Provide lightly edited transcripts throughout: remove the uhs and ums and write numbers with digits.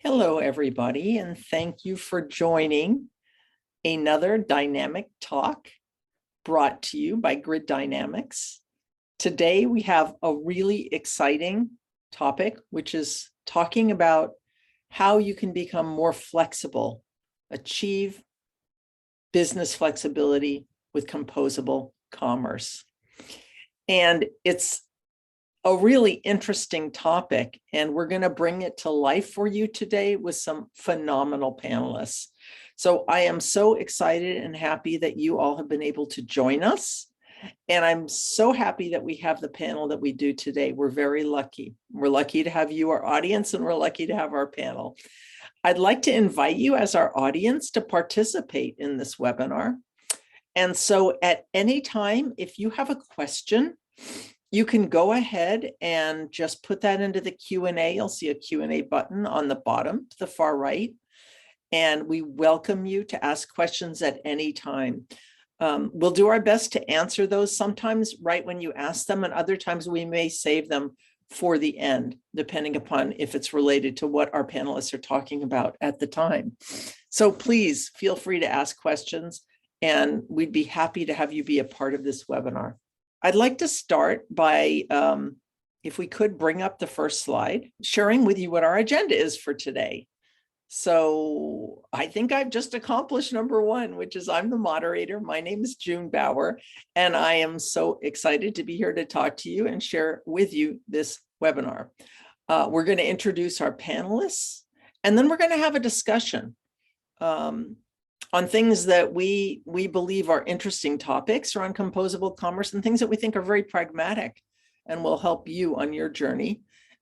Hello, everybody, and thank you for joining another dynamic talk brought to you by Grid Dynamics. Today, we have a really exciting topic, which is talking about how you can become more flexible, achieve business flexibility with composable commerce. And it's a really interesting topic, and we're going to bring it to life for you today with some phenomenal panelists. So I am so excited and happy that you all have been able to join us. And I'm so happy that we have the panel that we do today. We're very lucky. We're lucky to have you, our audience, and we're lucky to have our panel. I'd like to invite you as our audience to participate in this webinar. And so at any time, if you have a question, you can go ahead and just put that into the Q&A. You'll see a Q&A button on the bottom to the far right. And we welcome you to ask questions at any time. We'll do our best to answer those sometimes right when you ask them, and other times we may save them for the end, depending upon if it's related to what our panelists are talking about at the time. So please feel free to ask questions, and we'd be happy to have you be a part of this webinar. I'd like to start by, if we could bring up the first slide, sharing with you what our agenda is for today. So I think I've just accomplished number one, which is I'm the moderator. My name is June Bauer, and I am so excited to be here to talk to you and share with you this webinar. We're going to introduce our panelists, and then we're going to have a discussion on things that we believe are interesting topics around composable commerce and things that we think are very pragmatic and will help you on your journey.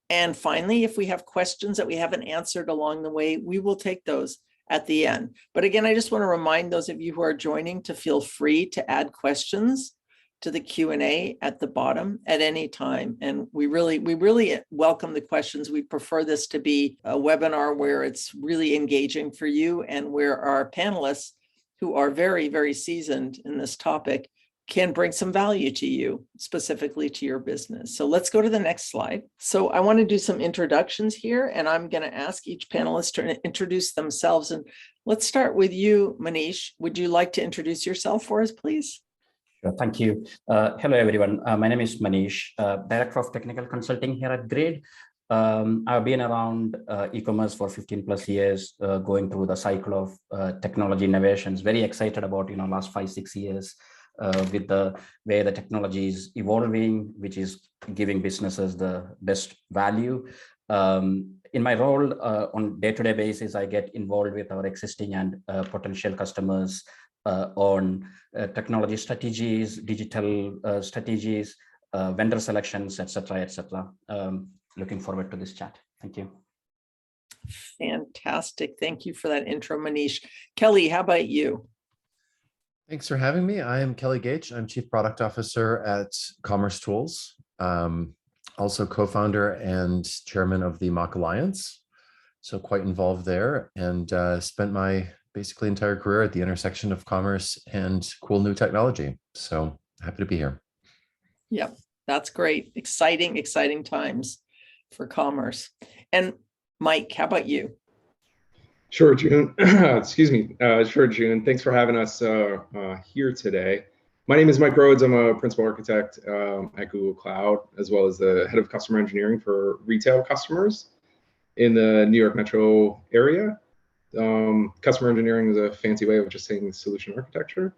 And finally, if we have questions that we haven't answered along the way, we will take those at the end. But again, I just want to remind those of you who are joining to feel free to add questions to the Q&A at the bottom at any time. And we really welcome the questions. We prefer this to be a webinar where it's really engaging for you and where our panelists, who are very, very seasoned in this topic, can bring some value to you, specifically to your business. So let's go to the next slide. So I want to do some introductions here, and I'm going to ask each panelist to introduce themselves. And let's start with you, Manish. Would you like to introduce yourself for us, please? Sure, thank you. Hello, everyone. My name is Manish, Director of Technical Consulting here at Grid. I've been around e-commerce for 15 plus years, going through the cycle of technology innovations. Very excited about last 5-6 years with the way the technology is evolving, which is giving businesses the best value. In my role on day-to-day basis, I get involved with our existing and potential customers on technology strategies, digital strategies, vendor selections, etc., etc. Looking forward to this chat. Thank you. Fantastic. Thank you for that intro, Manish. Kelly, how about you? Thanks for having me. I am Kelly Gage. I'm Chief Product Officer at Ecommerce Tools, also co-founder and chairman of the Mock Alliance. So quite involved there, and spent my basically entire career at the intersection of commerce and cool new technology. So happy to be here. Yep, that's great. Exciting, exciting times for commerce. And Mike, how about you? Sure, June. Excuse me. Sure, June. Thanks for having us here today. My name is Mike Rhodes. I'm a principal architect at Google Cloud, as well as the head of customer engineering for retail customers in the New York metro area. Customer engineering is a fancy way of just saying solution architecture.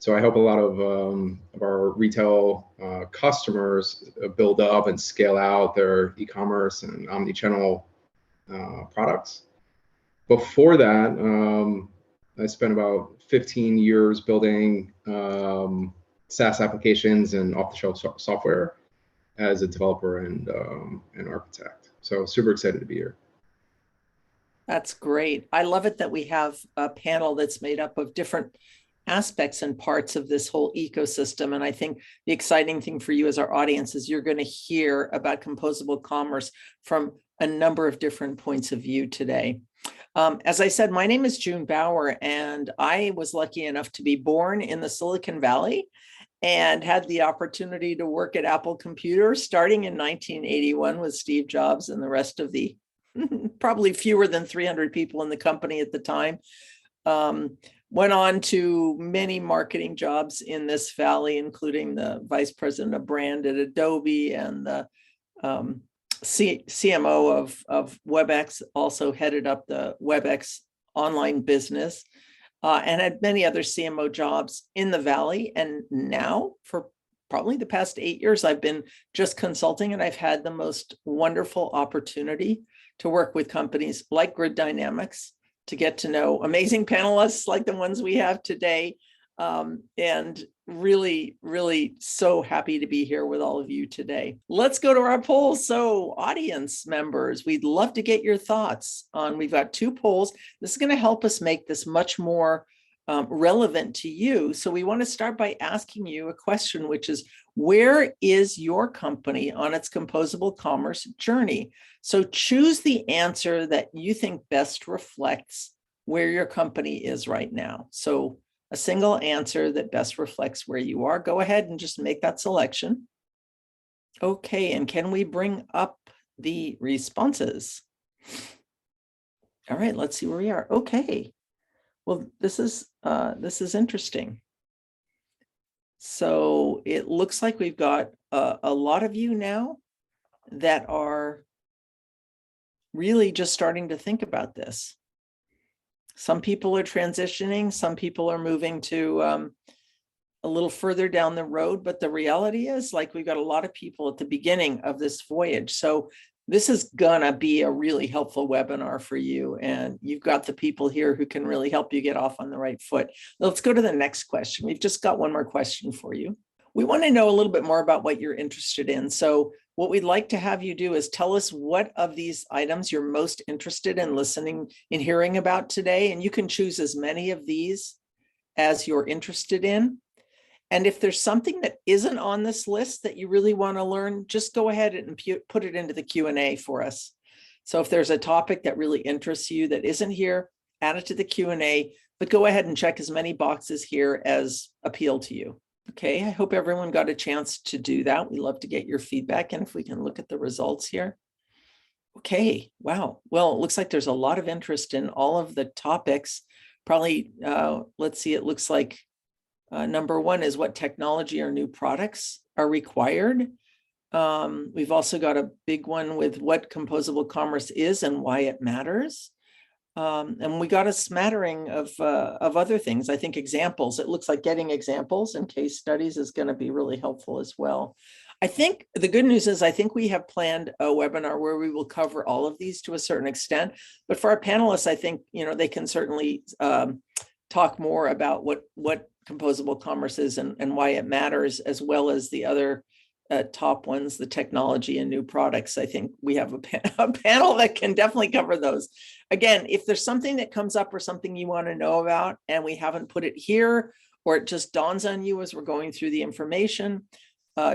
So I help a lot of our retail customers build up and scale out their e-commerce and omni-channel products. Before that, I spent about 15 years building SaaS applications and off-the-shelf software as a developer and an architect. So super excited to be here. That's great. I love it that we have a panel that's made up of different aspects and parts of this whole ecosystem. And I think the exciting thing for you as our audience is you're going to hear about composable commerce from a number of different points of view today. As I said, my name is June Bauer, and I was lucky enough to be born in the Silicon Valley and had the opportunity to work at Apple Computer starting in 1981 with Steve Jobs and the rest of the probably fewer than 300 people in the company at the time. Went on to many marketing jobs in this valley, including the vice president of brand at Adobe and the CMO of WebEx, also headed up the WebEx online business, and had many other CMO jobs in the valley. And now for probably the past 8 years, I've been just consulting, and I've had the most wonderful opportunity to work with companies like Grid Dynamics, to get to know amazing panelists like the ones we have today. And really, really so happy to be here with all of you today. Let's go to our polls. So audience members, we'd love to get your thoughts on, we've got 2 polls. This is going to help us make this much more relevant to you. So we want to start by asking you a question, which is, where is your company on its composable commerce journey? So choose the answer that you think best reflects where your company is right now. So a single answer that best reflects where you are. Go ahead and just make that selection. Okay, and can we bring up the responses? All right, let's see where we are. Okay. Well, this is interesting. So it looks like we've got a lot of you now that are really just starting to think about this. Some people are transitioning, some people are moving to a little further down the road, but the reality is, like, we've got a lot of people at the beginning of this voyage. So this is gonna be a really helpful webinar for you, and you've got the people here who can really help you get off on the right foot. Let's go to the next question. We've just got one more question for you. We want to know a little bit more about what you're interested in. So what we'd like to have you do is tell us what of these items you're most interested in listening and hearing about today, and you can choose as many of these as you're interested in. And if there's something that isn't on this list that you really want to learn, just go ahead and put it into the Q&A for us. So if there's a topic that really interests you that isn't here, add it to the Q&A, but go ahead and check as many boxes here as appeal to you. Okay, I hope everyone got a chance to do that. We love to get your feedback, and if we can look at the results here. Okay, wow. Well, it looks like there's a lot of interest in all of the topics. Probably, let's see, it looks like number 1 is what technology or new products are required. We've also got a big one with what composable commerce is and why it matters. And we got a smattering of other things. I think examples, it looks like getting examples and case studies is going to be really helpful as well. I think the good news is I think we have planned a webinar where we will cover all of these to a certain extent. But for our panelists, I think, you know, they can certainly talk more about what composable commerce is and why it matters, as well as the other top ones, the technology and new products. I think we have a panel that can definitely cover those. Again, if there's something that comes up or something you want to know about and we haven't put it here, or it just dawns on you as we're going through the information,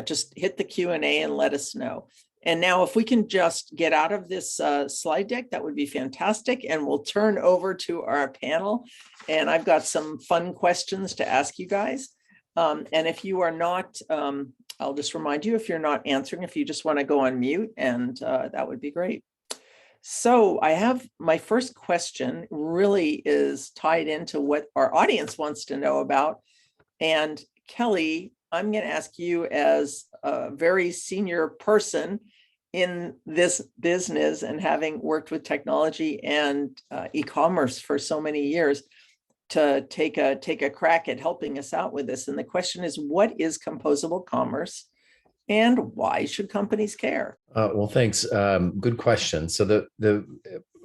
just hit the Q&A and let us know. And now if we can just get out of this slide deck, that would be fantastic. And we'll turn over to our panel. And I've got some fun questions to ask you guys. And if you are not, I'll just remind you, if you're not answering, if you just want to go on mute, and that would be great. So I have my first question really is tied into what our audience wants to know about. And Kelly, I'm going to ask you, as a very senior person in this business and having worked with technology and e-commerce for so many years, to take a crack at helping us out with this. And the question is, what is composable commerce and why should companies care? Well, thanks. Good question. So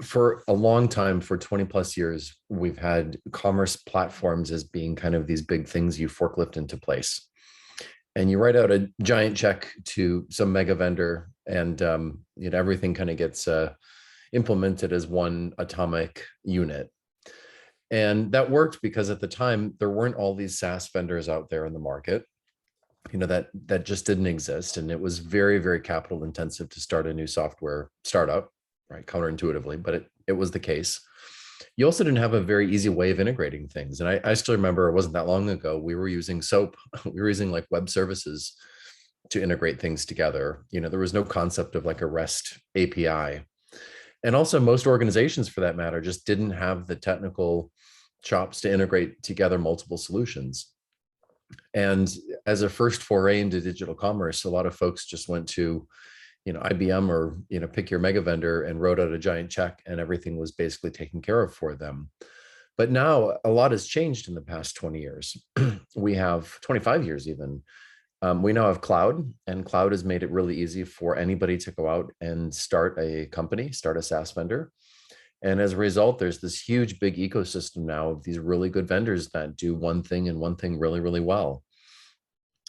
for a long time, for 20 plus years, we've had commerce platforms as being kind of these big things you forklift into place. And you write out a giant check to some mega vendor, and everything kind of gets implemented as one atomic unit. And that worked because at the time, there weren't all these SaaS vendors out there in the market, that just didn't exist. And it was very, very capital intensive to start a new software startup, right? Counterintuitively, but it was the case. You also didn't have a very easy way of integrating things. And I still remember, it wasn't that long ago, we were using SOAP. We were using like web services to integrate things together. There was no concept of like a REST API. And also most organizations for that matter just didn't have the technical chops to integrate together multiple solutions. And as a first foray into digital commerce, a lot of folks just went to, IBM or, pick your mega vendor and wrote out a giant check and everything was basically taken care of for them. But now a lot has changed in the past 20 years. We have 25 years even. We now have cloud, and cloud has made it really easy for anybody to go out and start a company, start a SaaS vendor. And as a result, there's this huge, big ecosystem now of these really good vendors that do one thing and one thing really, really well.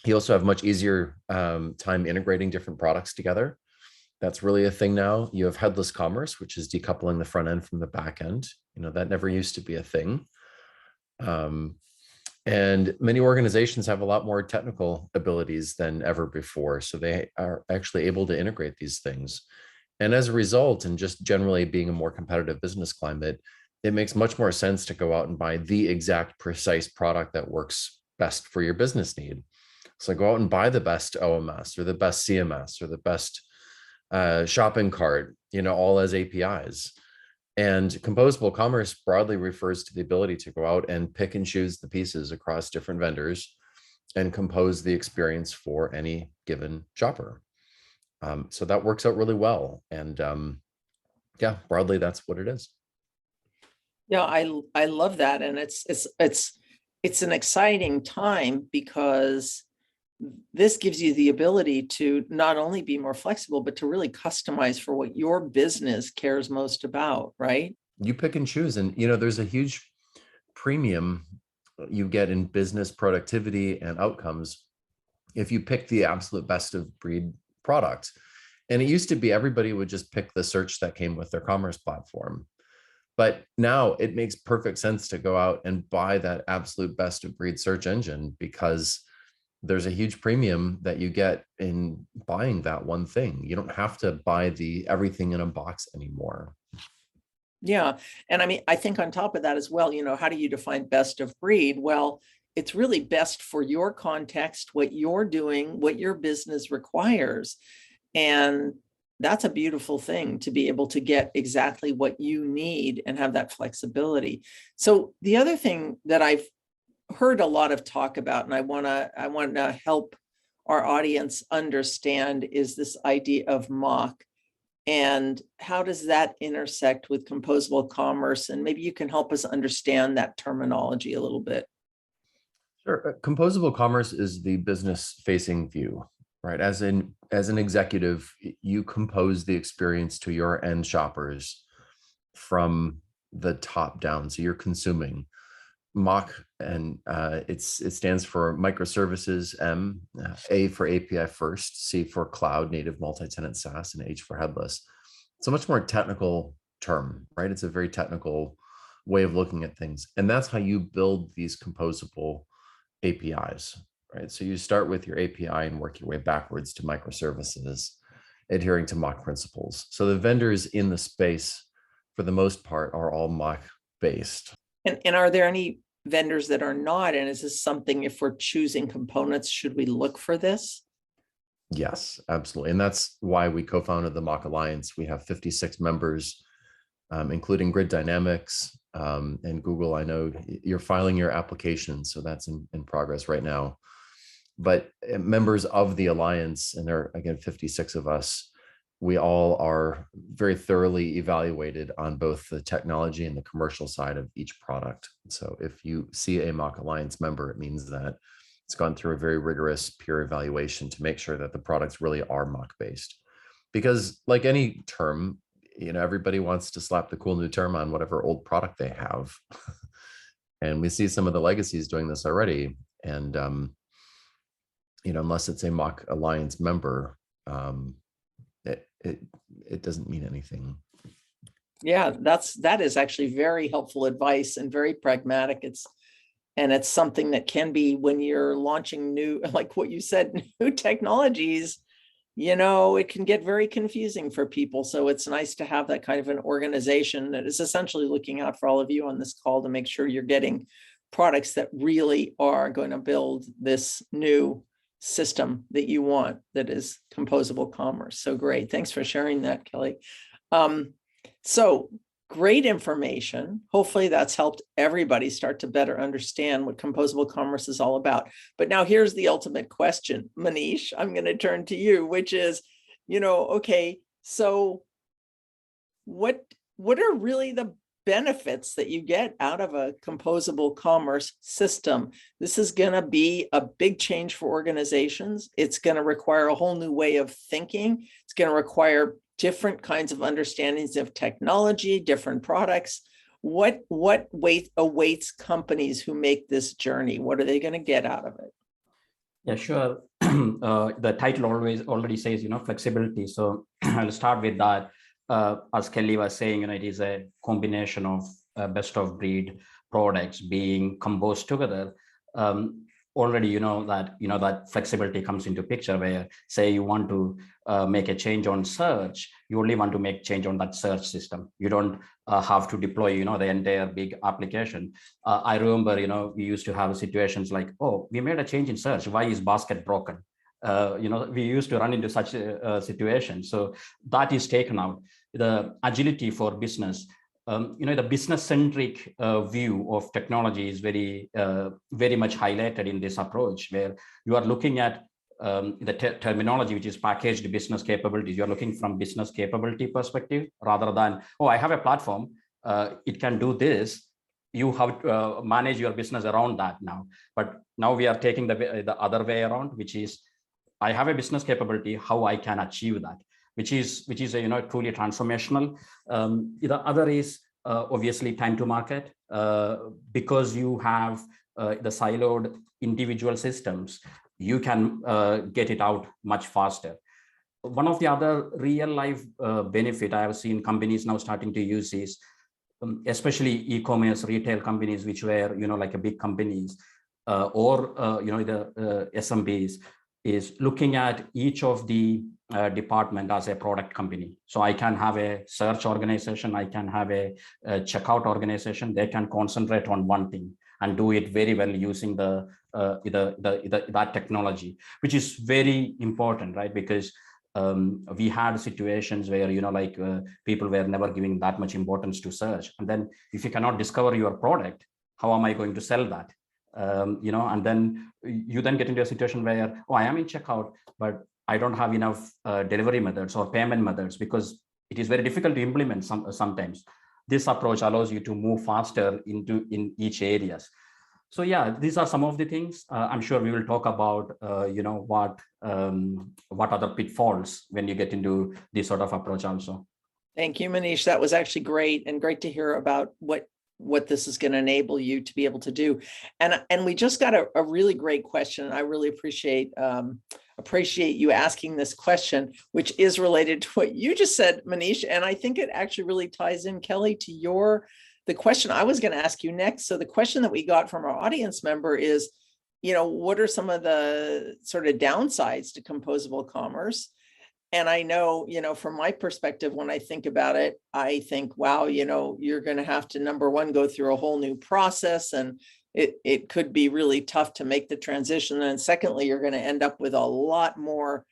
You also have much easier time integrating different products together. That's really a thing now. You have headless commerce, which is decoupling the front end from the back end. That never used to be a thing. And many organizations have a lot more technical abilities than ever before. So they are actually able to integrate these things. And as a result, and just generally being a more competitive business climate, it makes much more sense to go out and buy the exact precise product that works best for your business need. So go out and buy the best OMS or the best CMS or the best shopping cart, all as APIs. And composable commerce broadly refers to the ability to go out and pick and choose the pieces across different vendors and compose the experience for any given shopper. So that works out really well. And yeah, broadly, that's what it is. Yeah, I love that. And it's an exciting time because this gives you the ability to not only be more flexible, but to really customize for what your business cares most about, right? You pick and choose. And, there's a huge premium you get in business productivity and outcomes if you pick the absolute best of breed product. And it used to be everybody would just pick the search that came with their commerce platform. But now it makes perfect sense to go out and buy that absolute best of breed search engine because there's a huge premium that you get in buying that one thing. You don't have to buy the everything in a box anymore. Yeah. And I mean, I think on top of that as well, how do you define best of breed? Well, it's really best for your context, what you're doing, what your business requires. And that's a beautiful thing to be able to get exactly what you need and have that flexibility. So the other thing that I've heard a lot of talk about, and I want to help our audience understand, is this idea of mock. And how does that intersect with composable commerce? And maybe you can help us understand that terminology a little bit. Sure. Composable commerce is the business facing view, right? As an executive, you compose the experience to your end shoppers from the top down. So you're consuming. Mock, and it stands for microservices, A for API first, C for cloud native multi-tenant SaaS, and H for headless. It's a much more technical term, right? It's a very technical way of looking at things. And that's how you build these composable APIs, right? So you start with your API and work your way backwards to microservices, adhering to mock principles. So the vendors in the space, for the most part, are all mock based. And are there any vendors that are not? And is this something, if we're choosing components, should we look for this? Yes, absolutely. And that's why we co-founded the Mock Alliance. We have 56 members, including Grid Dynamics and Google. I know you're filing your application, so that's in progress right now. But members of the Alliance, and there are, again, 56 of us, we all are very thoroughly evaluated on both the technology and the commercial side of each product. So if you see a Mock Alliance member, it means that it's gone through a very rigorous peer evaluation to make sure that the products really are mock based. Because like any term, everybody wants to slap the cool new term on whatever old product they have. And we see some of the legacies doing this already. And, unless it's a Mock Alliance member, it doesn't mean anything. Yeah, that is actually very helpful advice and very pragmatic. It's something that can be, when you're launching new, like what you said, new technologies, it can get very confusing for people. So it's nice to have that kind of an organization that is essentially looking out for all of you on this call to make sure you're getting products that really are going to build this new system that you want, that is composable commerce. So great. Thanks for sharing that, Kelly. So great information. Hopefully that's helped everybody start to better understand what composable commerce is all about. But now here's the ultimate question, Manish, I'm going to turn to you, which is, okay, so what are really the benefits that you get out of a composable commerce system? This is going to be a big change for organizations. It's going to require a whole new way of thinking. It's going to require different kinds of understandings of technology, different products. What awaits companies who make this journey? What are they going to get out of it? Yeah, sure. The title already says, flexibility. So I'll start with that. As Kelly was saying, it is a combination of best of breed products being composed together. Already, that flexibility comes into picture where, say, you want to make a change on search, you only want to make change on that search system. You don't have to deploy, the entire big application. I remember, we used to have situations like, oh, we made a change in search. Why is basket broken? We used to run into such a situation. So that is taken out. The agility for business, the business-centric view of technology is very much highlighted in this approach, where you are looking at the terminology, which is packaged business capabilities. You're looking from business capability perspective rather than, oh, I have a platform, it can do this. You have to manage your business around that now. But now we are taking the other way around, which is, I have a business capability, how I can achieve that, which is a, truly transformational. The other is obviously time to market, because you have the siloed individual systems, you can get it out much faster. One of the other real life benefit I have seen companies now starting to use is, especially e-commerce retail companies, which were, like a big companies or, the SMBs, is looking at each of the department as a product company. So I can have a search organization, I can have a checkout organization. They can concentrate on one thing and do it very well using that technology, which is very important, right? Because we had situations where, people were never giving that much importance to search. And then if you cannot discover your product, how am I going to sell that? And then you then get into a situation where, oh, I am in checkout, but I don't have enough delivery methods or payment methods, because it is very difficult to implement sometimes. This approach allows you to move faster in each areas. So yeah, these are some of the things. I'm sure we will talk about, what other pitfalls when you get into this sort of approach also. Thank you, Manish. That was actually great, and great to hear about what this is going to enable you to be able to do. And we just got a really great question. I really appreciate you asking this question, which is related to what you just said, Manish. And I think it actually really ties in, Kelly, to the question I was going to ask you next. So the question that we got from our audience member is, what are some of the sort of downsides to composable commerce? And I know, from my perspective, when I think about it, I think, wow, you're going to have to, number one, go through a whole new process, and it could be really tough to make the transition. And secondly, you're going to end up with a lot more,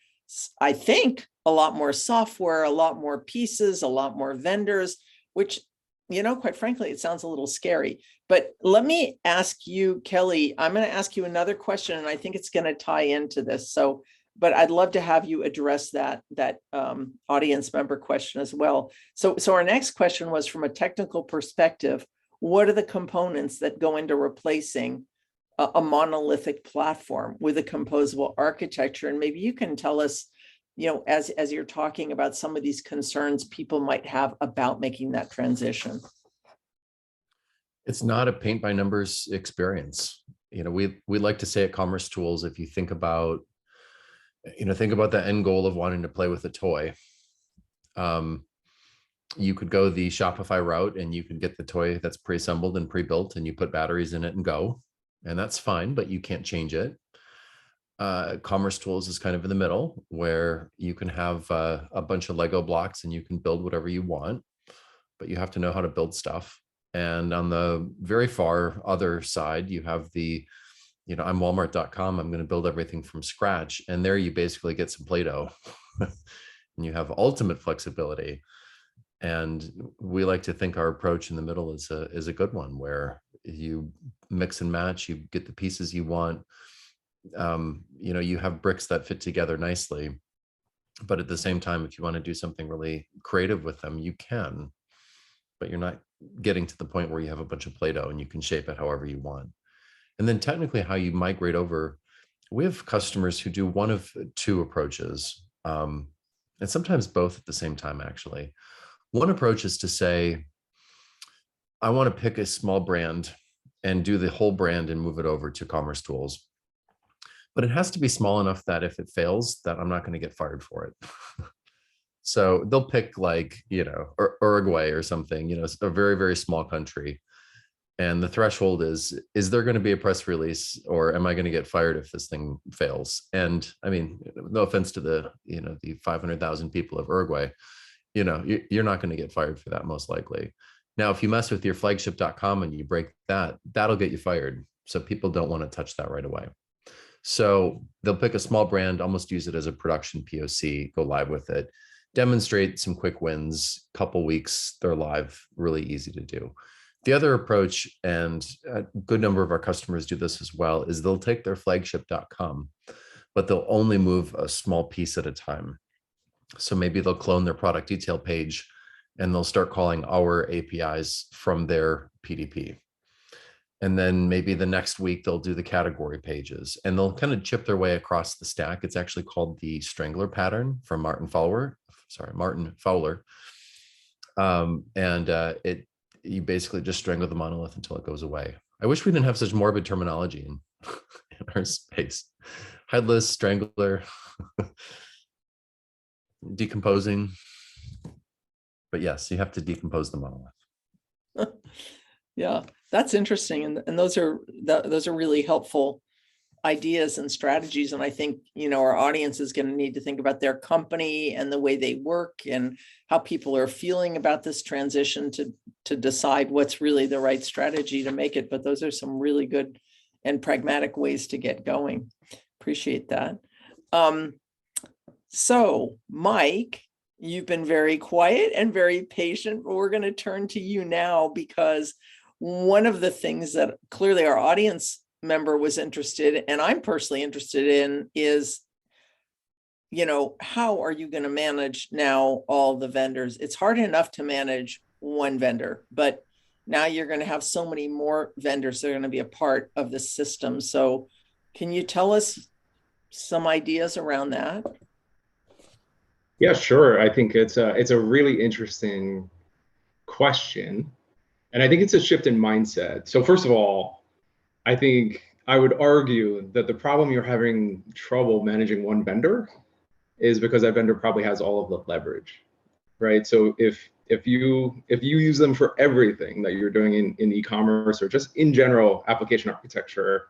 I think, a lot more software, a lot more pieces, a lot more vendors, which, quite frankly, it sounds a little scary. But let me ask you, Kelly, I'm going to ask you another question, and I think it's going to tie into this. But I'd love to have you address that audience member question as well. So our next question was, from a technical perspective, what are the components that go into replacing a monolithic platform with a composable architecture? And maybe you can tell us, as you're talking about some of these concerns people might have about making that transition. It's not a paint by numbers experience. We like to say at Commerce Tools, if you think about the end goal of wanting to play with a toy. You could go the Shopify route and you can get the toy that's pre-assembled and pre-built, and you put batteries in it and go, and that's fine, but you can't change it. Commerce Tools is kind of in the middle, where you can have a bunch of Lego blocks and you can build whatever you want, but you have to know how to build stuff. And on the very far other side, you have I'm Walmart.com, I'm going to build everything from scratch. And there you basically get some Play-Doh and you have ultimate flexibility. And we like to think our approach in the middle is a good one, where you mix and match, you get the pieces you want. You have bricks that fit together nicely, but at the same time, if you want to do something really creative with them, you can, but you're not getting to the point where you have a bunch of Play-Doh and you can shape it however you want. And then technically how you migrate over, we have customers who do one of two approaches, and sometimes both at the same time, actually. One approach is to say, I want to pick a small brand and do the whole brand and move it over to Commerce Tools. But it has to be small enough that if it fails, that I'm not going to get fired for it. So they'll pick like, Uruguay or something, a very, very small country. And the threshold is there going to be a press release, or am I going to get fired if this thing fails? And I mean, no offense to the 500,000 people of Uruguay, you're not going to get fired for that, most likely. Now, if you mess with your flagship.com and you break that, that'll get you fired. So people don't want to touch that right away. So they'll pick a small brand, almost use it as a production POC, go live with it, demonstrate some quick wins, couple weeks, they're live, really easy to do. The other approach, and a good number of our customers do this as well, is they'll take their flagship.com, but they'll only move a small piece at a time. So maybe they'll clone their product detail page and they'll start calling our APIs from their PDP. And then maybe the next week they'll do the category pages, and they'll kind of chip their way across the stack. It's actually called the Strangler pattern from Martin Fowler. You basically just strangle the monolith until it goes away. I wish we didn't have such morbid terminology in our space. Headless, strangler, decomposing. But yes, you have to decompose the monolith. Yeah, that's interesting. And those are really helpful ideas and strategies. And I think, our audience is going to need to think about their company and the way they work and how people are feeling about this transition to decide what's really the right strategy to make it. But those are some really good and pragmatic ways to get going. Appreciate that. So Mike, you've been very quiet and very patient, but we're going to turn to you now, because one of the things that clearly our audience member was interested, and I'm personally interested in, is, how are you going to manage now all the vendors? It's hard enough to manage one vendor, but now you're going to have so many more vendors that are going to be a part of the system. So can you tell us some ideas around that? Yeah, sure. I think it's a really interesting question. And I think it's a shift in mindset. So first of all, I think I would argue that the problem you're having trouble managing one vendor is because that vendor probably has all of the leverage, right? So if you use them for everything that you're doing in e-commerce or just in general application architecture,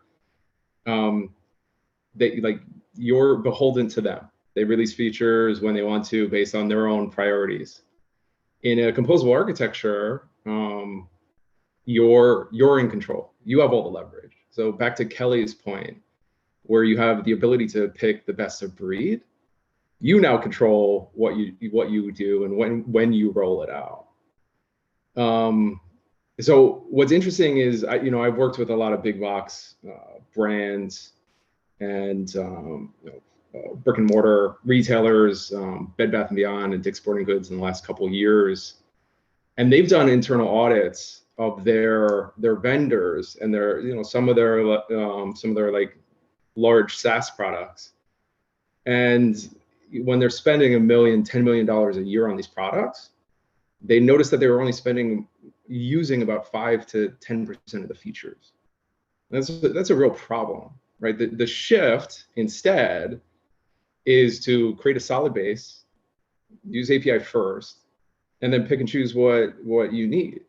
you're beholden to them. They release features when they want to based on their own priorities. In a composable architecture, you're in control. You have all the leverage. So back to Kelly's point, where you have the ability to pick the best of breed, you now control what you do and when you roll it out. So what's interesting is I've worked with a lot of big box brands and brick and mortar retailers, Bed Bath & Beyond and Dick's Sporting Goods in the last couple of years. And they've done internal audits of their vendors and their, some of their like large SaaS products. And when they're spending $10 million a year on these products, they noticed that they were only using about 5 to 10% of the features. That's a real problem, right? The shift instead is to create a solid base, use API first, and then pick and choose what you need.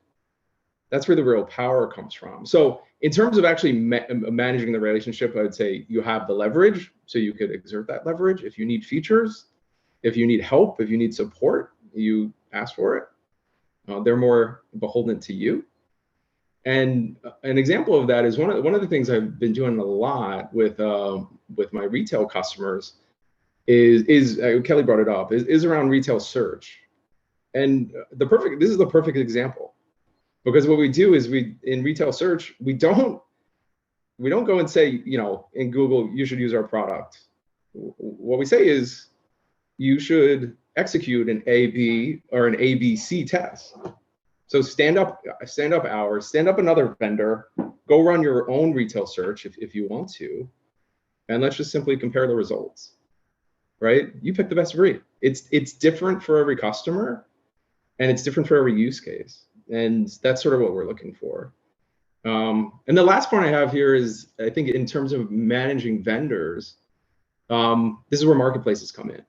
That's where the real power comes from. So in terms of actually managing the relationship, I would say you have the leverage, so you could exert that leverage. If you need features, if you need help, if you need support, you ask for it. They're more beholden to you. And an example of that is one of the things I've been doing a lot with my retail customers is Kelly brought it up, is around retail search. And this is the perfect example, because what we do is in retail search, we don't go and say, in Google, you should use our product. What we say is you should execute an A/B or an ABC test. So stand up ours, stand up another vendor, go run your own retail search if you want to, and let's just simply compare the results, right? You pick the best breed. It's different for every customer, and it's different for every use case. And that's sort of what we're looking for. And the last point I have here is, I think in terms of managing vendors, this is where marketplaces come in.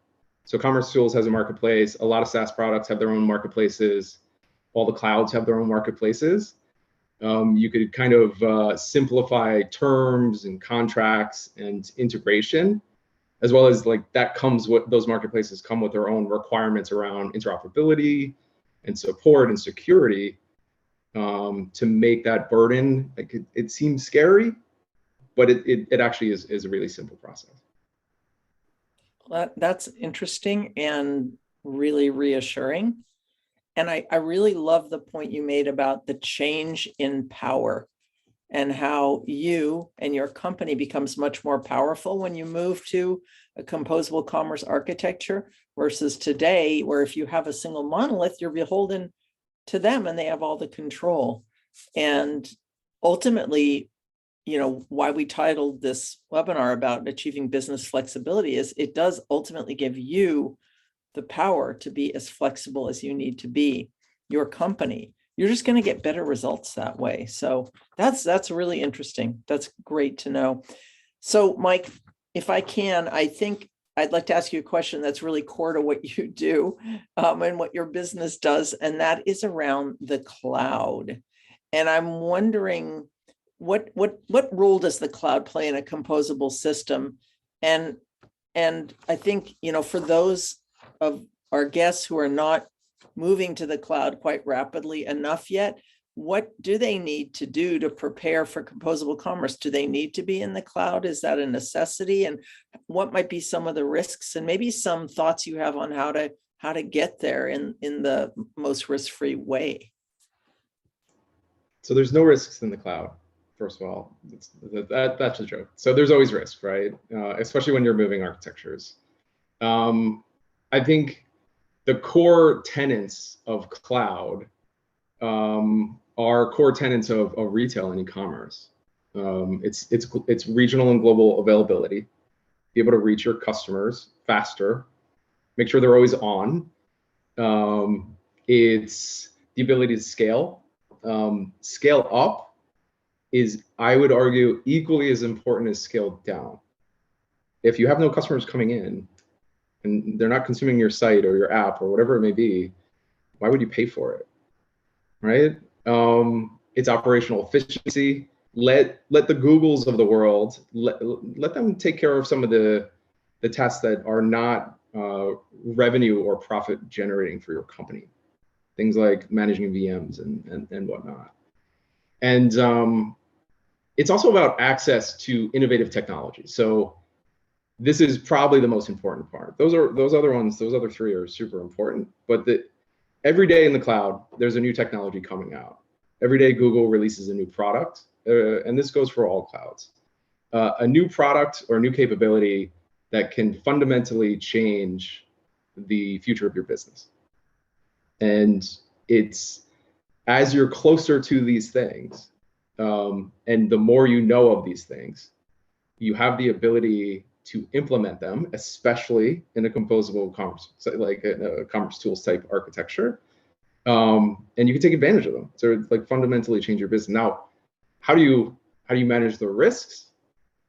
So Commerce Tools has a marketplace. A lot of SaaS products have their own marketplaces. All the clouds have their own marketplaces. You could kind of simplify terms and contracts and integration, as well as those marketplaces come with their own requirements around interoperability and support and security, to make that burden, it seems scary, but it actually is a really simple process. That's interesting and really reassuring. And I really love the point you made about the change in power and how you and your company becomes much more powerful when you move to a composable commerce architecture versus today, where if you have a single monolith, you're beholden to them and they have all the control. And ultimately, why we titled this webinar about achieving business flexibility is it does ultimately give you the power to be as flexible as you need to be, your company. You're just going to get better results that way. So that's really interesting. That's great to know. So Mike, if I can, I think I'd like to ask you a question that's really core to what you do, and what your business does, and that is around the cloud. And I'm wondering, what role does the cloud play in a composable system? And I think, for those of our guests who are not moving to the cloud quite rapidly enough yet, what do they need to do to prepare for composable commerce? Do they need to be in the cloud? Is that a necessity? And what might be some of the risks, and maybe some thoughts you have on how to get there in the most risk-free way? So there's no risks in the cloud. First of all, that's a joke. So there's always risk, right? Especially when you're moving architectures. I think the core tenets of cloud are core tenets of retail and e-commerce. It's regional and global availability, be able to reach your customers faster, make sure they're always on. It's the ability to scale. Scale up is, I would argue, equally as important as scale down. If you have no customers coming in and they're not consuming your site or your app or whatever it may be, why would you pay for it, right? It's operational efficiency. Let the Googles of the world, let them take care of some of the tasks that are not revenue or profit generating for your company. Things like managing VMs and whatnot. And it's also about access to innovative technology. So this is probably the most important part. Those other three are super important, but every day in the cloud, there's a new technology coming out. Every day Google releases a new product, and this goes for all clouds. A new product or a new capability that can fundamentally change the future of your business. And it's, as you're closer to these things, and the more you know of these things, you have the ability to implement them, especially in a composable commerce, like a Commerce Tools type architecture. And you can take advantage of them to fundamentally change your business. Now, how do you manage the risks?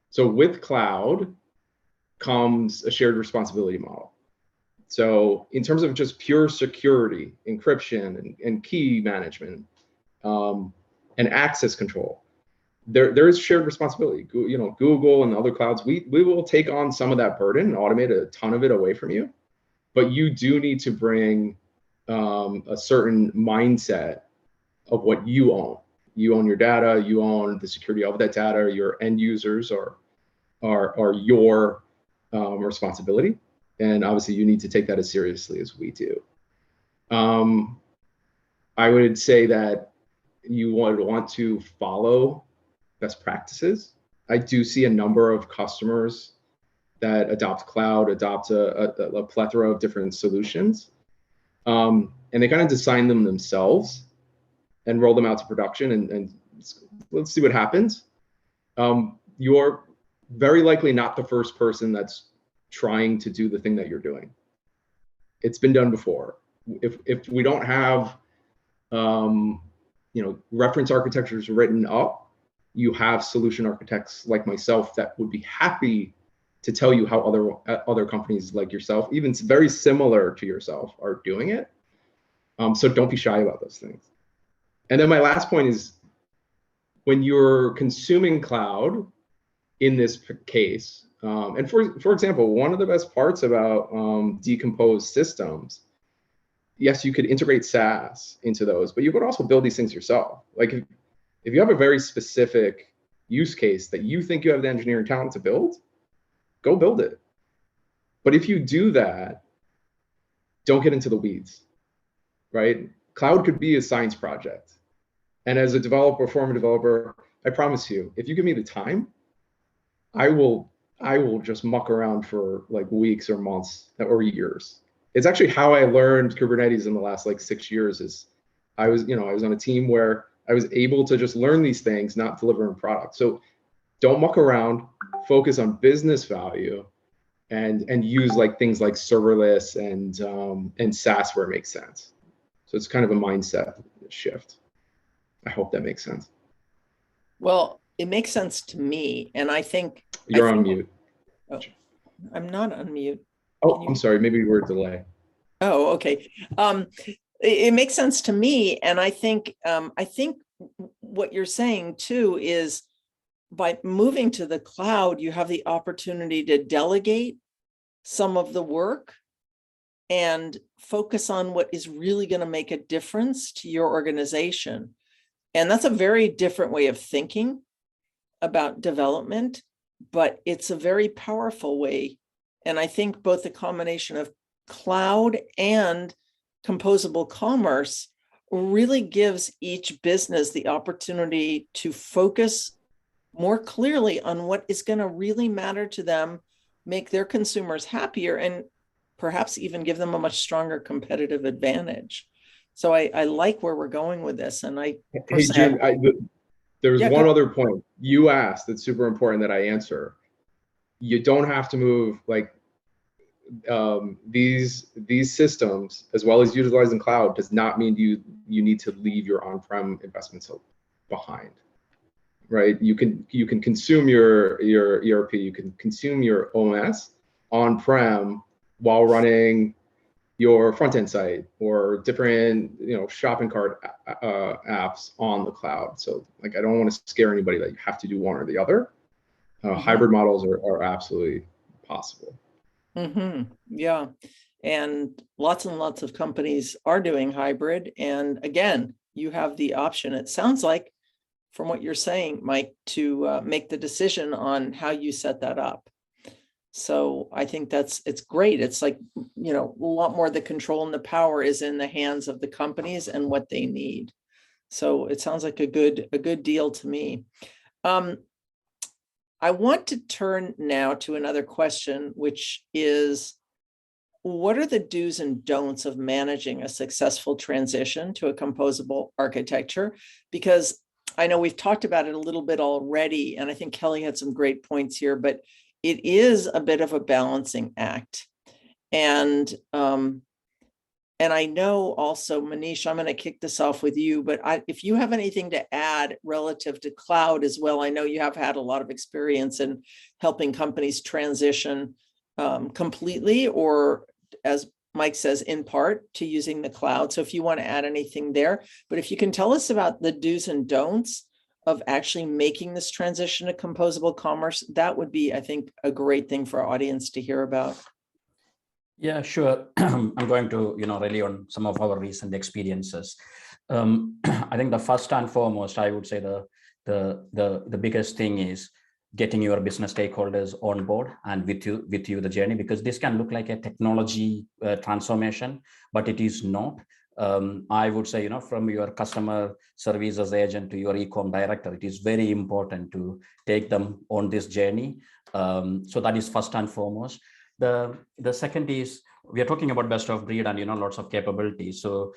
So with cloud comes a shared responsibility model. So in terms of just pure security, encryption, and key management, and access control, there is shared responsibility. Google and other clouds, we will take on some of that burden and automate a ton of it away from you, but you do need to bring a certain mindset of what you own. You own your data, you own the security of that data. Your end users are your responsibility, and obviously you need to take that as seriously as we do. I would say that you would want to follow best practices. I do see a number of customers that adopt cloud, adopt a plethora of different solutions. And they kind of design them themselves and roll them out to production, and let's see what happens. You're very likely not the first person that's trying to do the thing that you're doing. It's been done before. If we don't have reference architectures written up, you have solution architects like myself that would be happy to tell you how other companies like yourself, even very similar to yourself, are doing it. So don't be shy about those things. And then my last point is, when you're consuming cloud in this case, and for example, one of the best parts about decomposed systems, yes, you could integrate SaaS into those, but you could also build these things yourself. Like if you have a very specific use case that you think you have the engineering talent to build, go build it. But if you do that, don't get into the weeds, right? Cloud could be a science project. And as a developer, former developer, I promise you, if you give me the time, I will just muck around for like weeks or months or years. It's actually how I learned Kubernetes in the last like 6 years. Is I was on a team where I was able to just learn these things, not deliver a product. So don't muck around, focus on business value, and use like things like serverless and SaaS where it makes sense. So it's kind of a mindset shift. I hope that makes sense. Well, it makes sense to me. And I think you're on mute. Oh, I'm not on mute. Oh, I'm sorry. Maybe we're delayed. Oh, okay. It makes sense to me. And I think what you're saying too is, by moving to the cloud, you have the opportunity to delegate some of the work and focus on what is really going to make a difference to your organization. And that's a very different way of thinking about development, but it's a very powerful way. And I think both the combination of cloud and composable commerce really gives each business the opportunity to focus more clearly on what is going to really matter to them, make their consumers happier, and perhaps even give them a much stronger competitive advantage. So I like where we're going with this. And hey, June, there was one other point you asked that's super important that I answer. You don't have to move like these systems, as well as utilizing cloud, does not mean you need to leave your on-prem investments behind. Right? You can consume your ERP, you can consume your OMS on-prem while running your front-end site or different shopping cart apps on the cloud. So like, I don't want to scare anybody that you have to do one or the other. Hybrid models are absolutely possible. Yeah, and lots of companies are doing hybrid. And again, you have the option, it sounds like, from what you're saying, Mike, to make the decision on how you set that up. So I think it's great. It's like, a lot more of the control and the power is in the hands of the companies and what they need. So it sounds like a good deal to me. I want to turn now to another question, which is, what are the do's and don'ts of managing a successful transition to a composable architecture? Because I know we've talked about it a little bit already, and I think Kelly had some great points here, but it is a bit of a balancing act. And I know also, Manish, I'm going to kick this off with you, but if you have anything to add relative to cloud as well, I know you have had a lot of experience in helping companies transition completely, or as Mike says, in part, to using the cloud. So if you want to add anything there, but if you can tell us about the do's and don'ts of actually making this transition to composable commerce, that would be, I think, a great thing for our audience to hear about. Yeah, sure. I'm going to, rely on some of our recent experiences. I think the first and foremost, I would say the biggest thing is getting your business stakeholders on board and with you the journey, because this can look like a technology transformation, but it is not. I would say, from your customer services agent to your e-com director, it is very important to take them on this journey. So that is first and foremost. The second is, we are talking about best of breed and lots of capabilities. So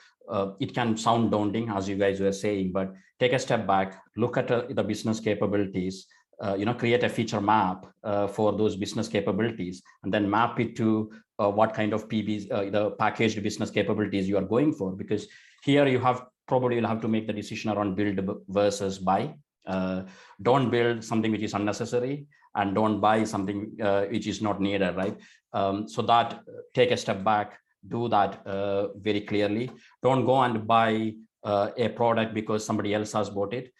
it can sound daunting, as you guys were saying, but take a step back, look at the business capabilities, create a feature map for those business capabilities, and then map it to what kind of PBs, the packaged business capabilities you are going for. Because here you probably will have to make the decision around build versus buy. Don't build something which is unnecessary, and don't buy something which is not needed, right? So that take a step back, do that very clearly. Don't go and buy a product because somebody else has bought it.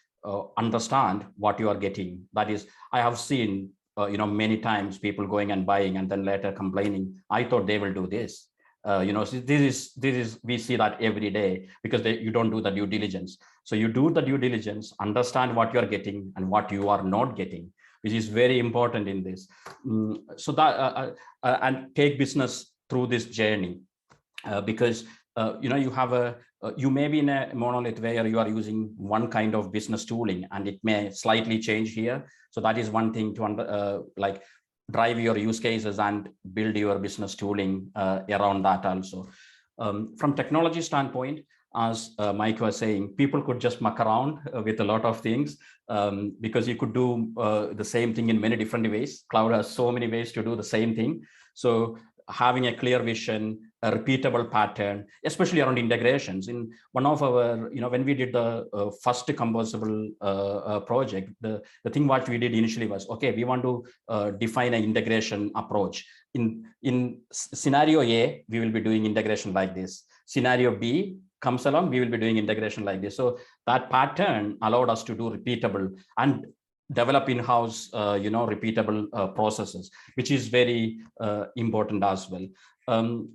Understand what you are getting. That is, I have seen many times people going and buying and then later complaining, I thought they will do this. So this is we see that every day, because you don't do the due diligence. So you do the due diligence, understand what you are getting and what you are not getting, which is very important in this. So that and take business through this journey, because you have you may be in a monolith where you are using one kind of business tooling, and it may slightly change here. So that is one thing to drive your use cases and build your business tooling around that also. From technology standpoint, as Mike was saying, people could just muck around with a lot of things, because you could do the same thing in many different ways. Cloud has so many ways to do the same thing. So having a clear vision, a repeatable pattern, especially around integrations. In one of our, when we did the first composable project, the thing what we did initially was, okay, we want to define an integration approach. In scenario A, we will be doing integration like this. Scenario B comes along, we will be doing integration like this. So that pattern allowed us to do repeatable and develop in-house, repeatable processes, which is very important as well.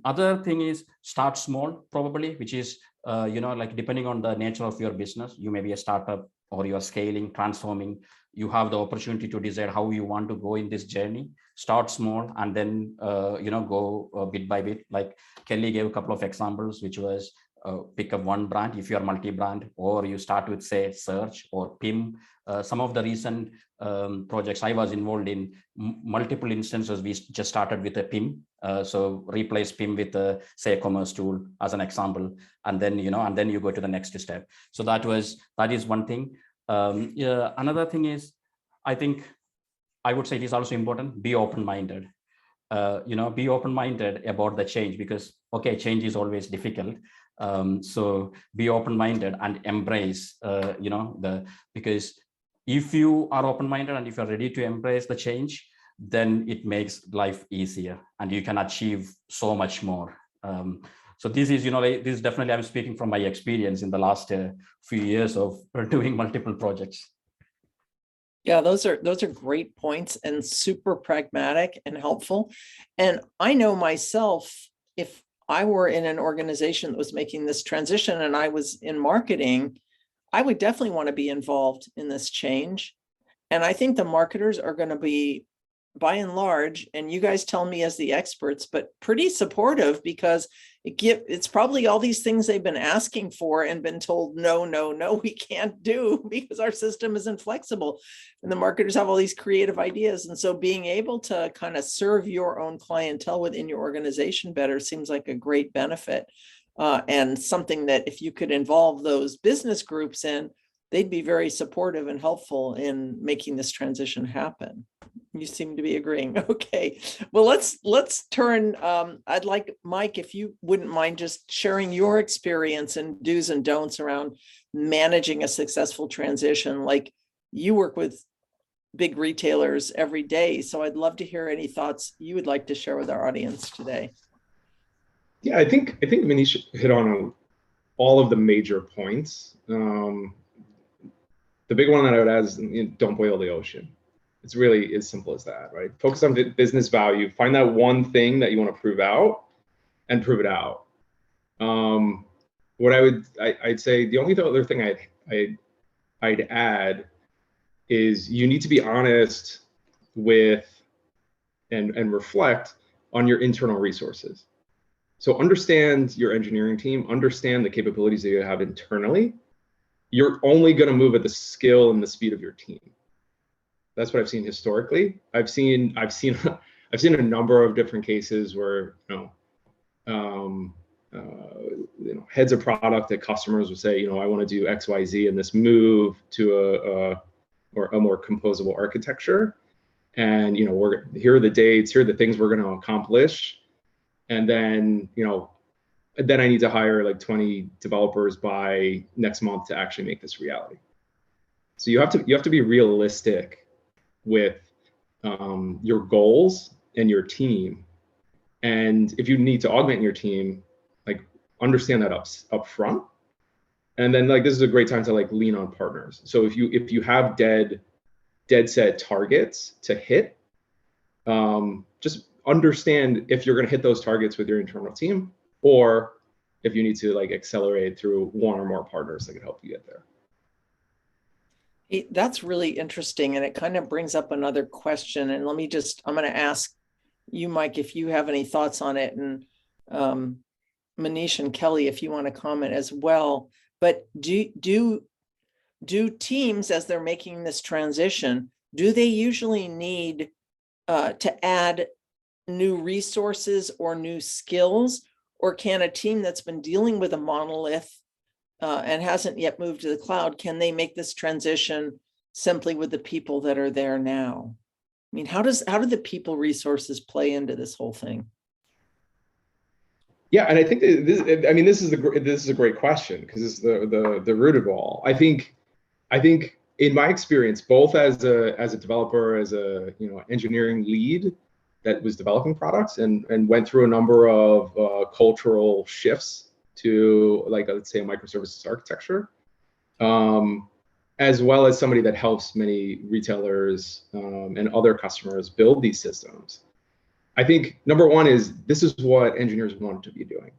Other thing is start small, probably, which is, depending on the nature of your business, you may be a startup or you are scaling, transforming, you have the opportunity to decide how you want to go in this journey. Start small and then, go bit by bit. Like Kelly gave a couple of examples, which was pick up one brand if you are multi-brand, or you start with, say, search or PIM. Some of the recent projects I was involved in, multiple instances, we just started with a PIM. So replace PIM with say, Ecommerce tool as an example, and then you go to the next step. So that is one thing. Another thing is, I think I would say it is also important, be open-minded. Be open-minded about the change, because okay, change is difficult. So be open-minded and embrace, because if you are open-minded and if you're ready to embrace the change, then it makes life easier and you can achieve so much more. So this is, this is definitely, I'm speaking from my experience in the last few years of doing multiple projects. Yeah, those are great points and super pragmatic and helpful. And I know myself, if I were in an organization that was making this transition and I was in marketing, I would definitely want to be involved in this change. And I think the marketers are going to be, by and large, and you guys tell me as the experts, but pretty supportive, because it's probably all these things they've been asking for and been told, no, we can't do, because our system isn't flexible. And the marketers have all these creative ideas. And so being able to kind of serve your own clientele within your organization better seems like a great benefit. And something that if you could involve those business groups in, they'd be very supportive and helpful in making this transition happen. You seem to be agreeing. Okay, well, let's turn. I'd like, Mike, if you wouldn't mind just sharing your experience and do's and don'ts around managing a successful transition. Like, you work with big retailers every day, so I'd love to hear any thoughts you would like to share with our audience today. Yeah, I think Manish hit on all of the major points. The big one that I would add is, don't boil the ocean. It's really as simple as that, right? Focus on business value. Find that one thing that you want to prove out and prove it out. What I'd say, the only other thing I'd add is you need to be honest with and reflect on your internal resources. So understand your engineering team, understand the capabilities that you have internally. You're only going to move at the skill and the speed of your team. That's what I've seen historically. I've seen a number of different cases where heads of product at customers will say, I want to do X, Y, Z in this move to a more composable architecture, and here are the dates, here are the things we're going to accomplish, and then then I need to hire like 20 developers by next month to actually make this reality. So you have to be realistic with your goals and your team, and if you need to augment your team, like understand that up front, and then like this is a great time to like lean on partners. So if you have dead set targets to hit, just understand if you're going to hit those targets with your internal team, or if you need to like accelerate through one or more partners that can help you get there. That's really interesting. And it kind of brings up another question. And I'm going to ask you, Mike, if you have any thoughts on it, and Manish and Kelly, if you want to comment as well. But do teams, as they're making this transition, do they usually need to add new resources or new skills? Or can a team that's been dealing with a monolith and hasn't yet moved to the cloud, can they make this transition simply with the people that are there now? I mean, how do the people resources play into this whole thing? Yeah, and I think this is a great question, because it's the root of all. I think in my experience, both as a developer, as a engineering lead that was developing products and went through a number of cultural shifts to, like, let's say, a microservices architecture, as well as somebody that helps many retailers and other customers build these systems. I think number one is, this is what engineers want to be doing.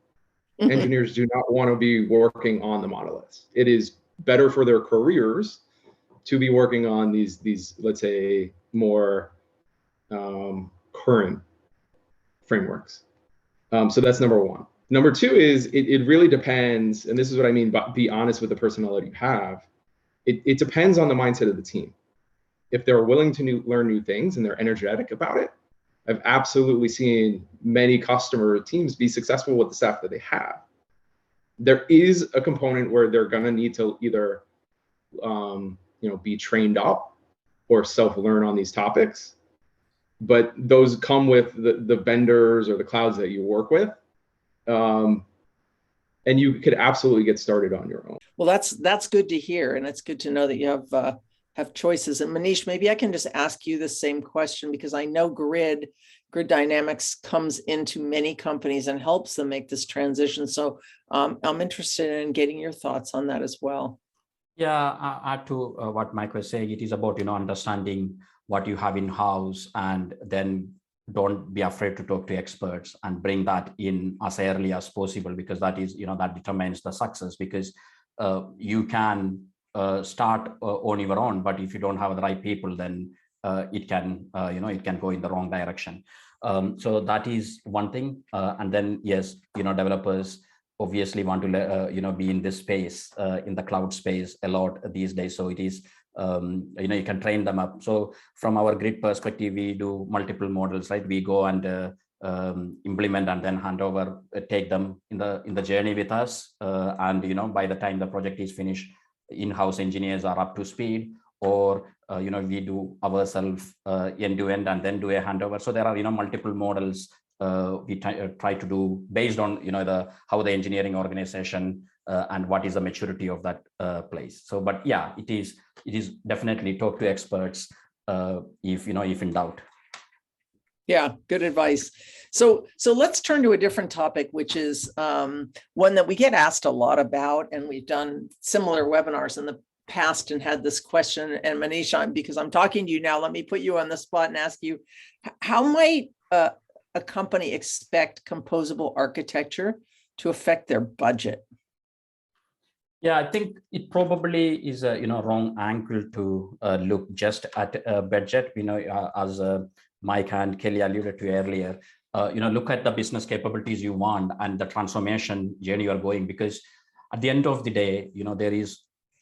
Engineers do not want to be working on the monoliths. It is better for their careers to be working on these let's say, more current frameworks. So that's number one. Number two is it really depends, and this is what I mean by be honest with the personnel that you have. It depends on the mindset of the team. If they're willing to learn new things and they're energetic about it, I've absolutely seen many customer teams be successful with the staff that they have. There is a component where they're going to need to either be trained up or self-learn on these topics, but those come with the vendors or the clouds that you work with, and you could absolutely get started on your own. Well, that's good to hear, and it's good to know that you have choices. And Manish, maybe I can just ask you the same question, because I know Grid Dynamics comes into many companies and helps them make this transition. So I'm interested in getting your thoughts on that as well. Yeah, add to what Mike was saying, it is about understanding what you have in-house, and then don't be afraid to talk to experts and bring that in as early as possible, because that is that determines the success. Because you can start on your own, but if you don't have the right people, then it can it can go in the wrong direction. So that is one thing. And then yes, developers obviously want to be in this space, in the cloud space a lot these days. So it is you can train them up. So from our Grid perspective, we do multiple models, right? We go and implement and then hand over, take them in the journey with us, and by the time the project is finished, in-house engineers are up to speed, or we do ourselves end-to-end and then do a handover. So there are multiple models we try to do based on how the engineering organization and what is the maturity of that place. So, but yeah, it is definitely talk to experts if in doubt. Yeah, good advice. So let's turn to a different topic, which is one that we get asked a lot about, and we've done similar webinars in the past and had this question. And Manish, because I'm talking to you now, let me put you on the spot and ask you, how might a company expect composable architecture to affect their budget? Yeah, I think it probably is a wrong angle to look just at budget. As Mike and Kelly alluded to earlier, look at the business capabilities you want and the transformation journey you're going, because at the end of the day, there is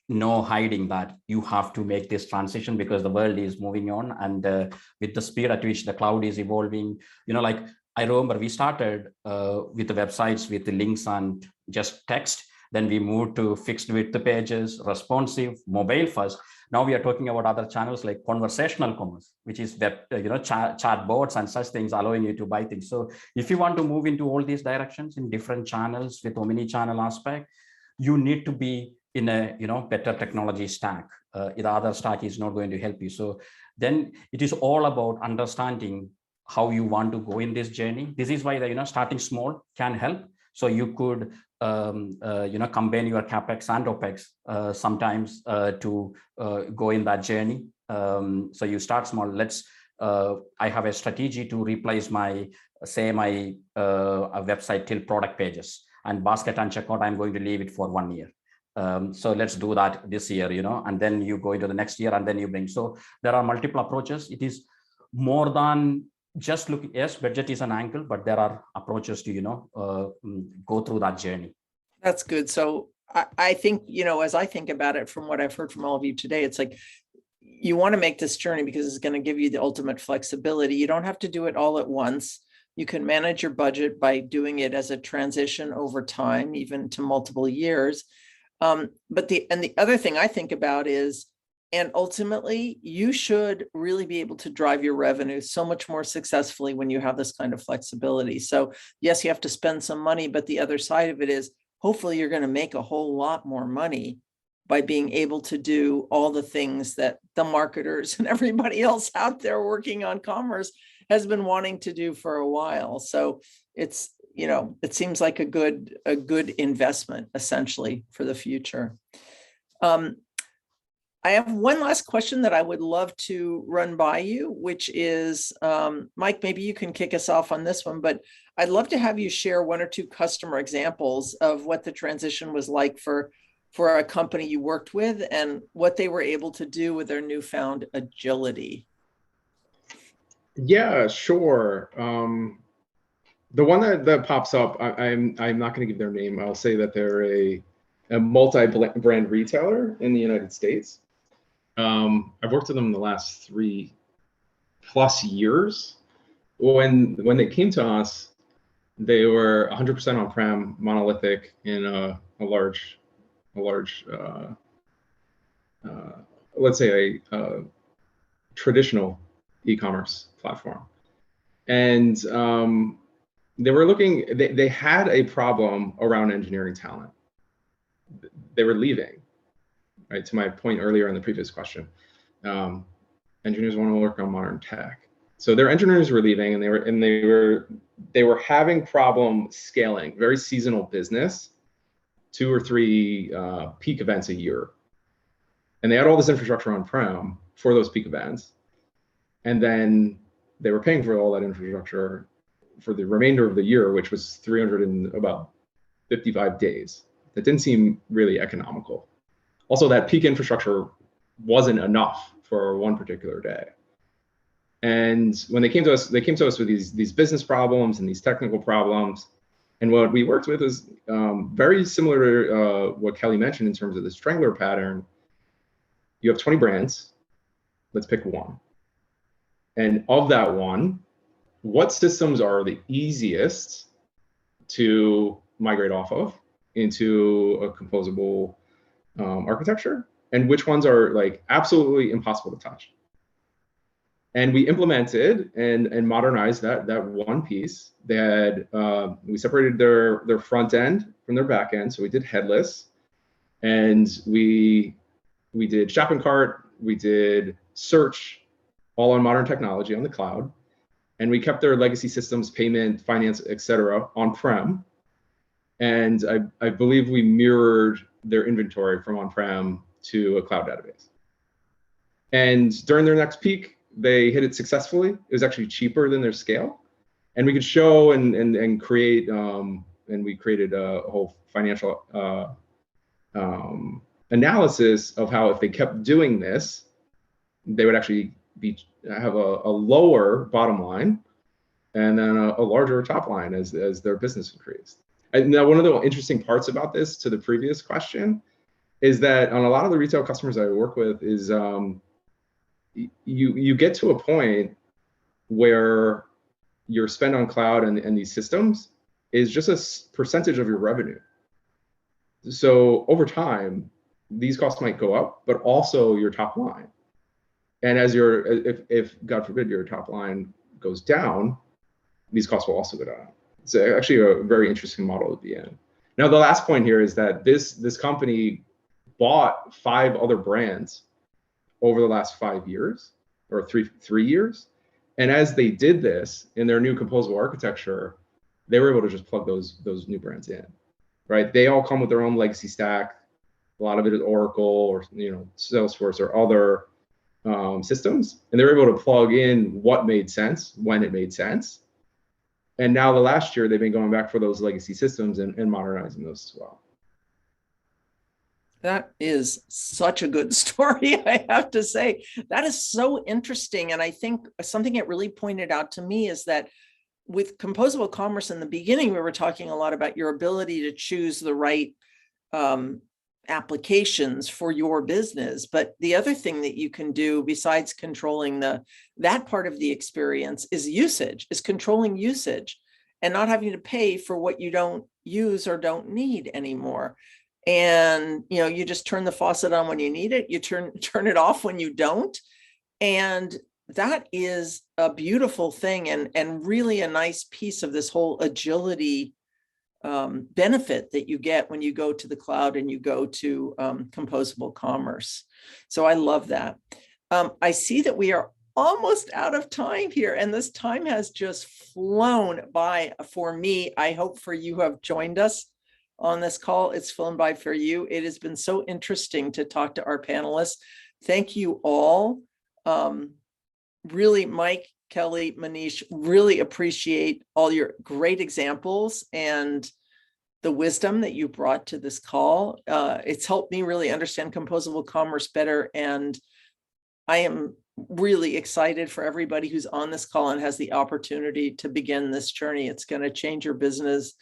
no hiding that you have to make this transition because the world is moving on, and with the speed at which the cloud is evolving, like I remember we started with the websites with the links and just text. Then we moved to fixed width pages, responsive, mobile first. Now we are talking about other channels like conversational commerce, which is web, chat bots and such things, allowing you to buy things. So if you want to move into all these directions in different channels with omni-channel aspect, you need to be in a better technology stack. The other stack is not going to help you. So then it is all about understanding how you want to go in this journey. This is why the starting small can help. So you could combine your capex and opex sometimes to go in that journey. So you start small. I have a strategy to replace my website till product pages, and basket and checkout I'm going to leave it for 1 year. So let's do that this year, and then you go into the next year, and then you bring. So there are multiple approaches. It is more than just looking. Yes, budget is an angle, but there are approaches to go through that journey. That's good. So I think, as I think about it, from what I've heard from all of you today, it's like you want to make this journey because it's going to give you the ultimate flexibility. You don't have to do it all at once. You can manage your budget by doing it as a transition over time, even to multiple years. But the other thing I think about is, and ultimately, you should really be able to drive your revenue so much more successfully when you have this kind of flexibility. So yes, you have to spend some money, but the other side of it is hopefully you're going to make a whole lot more money by being able to do all the things that the marketers and everybody else out there working on commerce has been wanting to do for a while. So it's, it seems like a good investment essentially for the future. I have one last question that I would love to run by you, which is, Mike, maybe you can kick us off on this one, but I'd love to have you share 1 or 2 customer examples of what the transition was like for a company you worked with and what they were able to do with their newfound agility. Yeah, sure. The one that pops up, I'm not going to give their name. I'll say that they're a multi-brand retailer in the United States. I've worked with them in the last 3+ years. When they came to us, they were 100% on-prem, monolithic in a large, let's say a traditional e-commerce platform. And they were looking, they had a problem around engineering talent. They were leaving, right? To my point earlier in the previous question, engineers want to work on modern tech. So their engineers were leaving, and they were having problem scaling, very seasonal business, 2 or 3 peak events a year. And they had all this infrastructure on-prem for those peak events. And then they were paying for all that infrastructure for the remainder of the year, which was 355 days. That didn't seem really economical. Also, that peak infrastructure wasn't enough for one particular day. And when they came to us with these business problems and these technical problems. And what we worked with is very similar to what Kelly mentioned in terms of the strangler pattern. You have 20 brands. Let's pick one. And of that one, what systems are the easiest to migrate off of into a composable architecture, and which ones are like absolutely impossible to touch? And we implemented and modernized that one piece. They had we separated their front end from their back end, so we did headless, and we did shopping cart, we did search, all on modern technology on the cloud, and we kept their legacy systems, payment, finance, etc., on-prem. And I believe we mirrored their inventory from on-prem to a cloud database. And during their next peak, they hit it successfully. It was actually cheaper than their scale. And we could show and create, and we created a whole financial analysis of how if they kept doing this, they would actually have a lower bottom line and then a larger top line as their business increased. And now, one of the interesting parts about this, to the previous question, is that on a lot of the retail customers I work with, is you get to a point where your spend on cloud and these systems is just a percentage of your revenue. So over time, these costs might go up, but also your top line. And as if God forbid your top line goes down, these costs will also go down. It's actually a very interesting model to be in. Now, the last point here is that this company bought 5 other brands over the last 5 years, or three years. And as they did this in their new composable architecture, they were able to just plug those new brands in, right? They all come with their own legacy stack. A lot of it is Oracle or Salesforce or other systems, and they're able to plug in what made sense when it made sense. And now the last year, they've been going back for those legacy systems and modernizing those as well. That is such a good story, I have to say. That is so interesting. And I think something it really pointed out to me is that with Composable Commerce in the beginning, we were talking a lot about your ability to choose the right applications for your business. But the other thing that you can do besides controlling that part of the experience is controlling usage and not having to pay for what you don't use or don't need anymore. And you just turn the faucet on when you need it, you turn it off when you don't. And that is a beautiful thing and really a nice piece of this whole agility benefit that you get when you go to the cloud and you go to Composable Commerce. So I love that. I see that we are almost out of time here, and this time has just flown by for me. I hope for you who have joined us on this call, it's flown by for you. It has been so interesting to talk to our panelists. Thank you all. Really, Mike, Kelly, Manish, really appreciate all your great examples and the wisdom that you brought to this call. It's helped me really understand Composable Commerce better. And I am really excited for everybody who's on this call and has the opportunity to begin this journey. It's going to change your business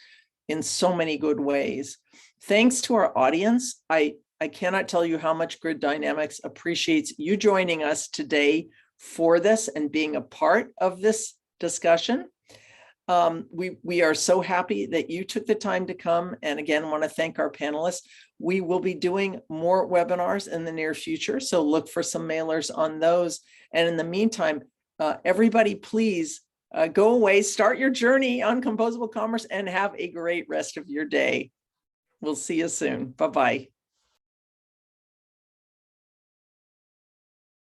in so many good ways. Thanks to our audience. I cannot tell you how much Grid Dynamics appreciates you joining us today for this and being a part of this discussion. We are so happy that you took the time to come. And again, want to thank our panelists. We will be doing more webinars in the near future, so look for some mailers on those. And in the meantime, everybody, please go away, start your journey on Composable Commerce, and have a great rest of your day. We'll see you soon. Bye-bye.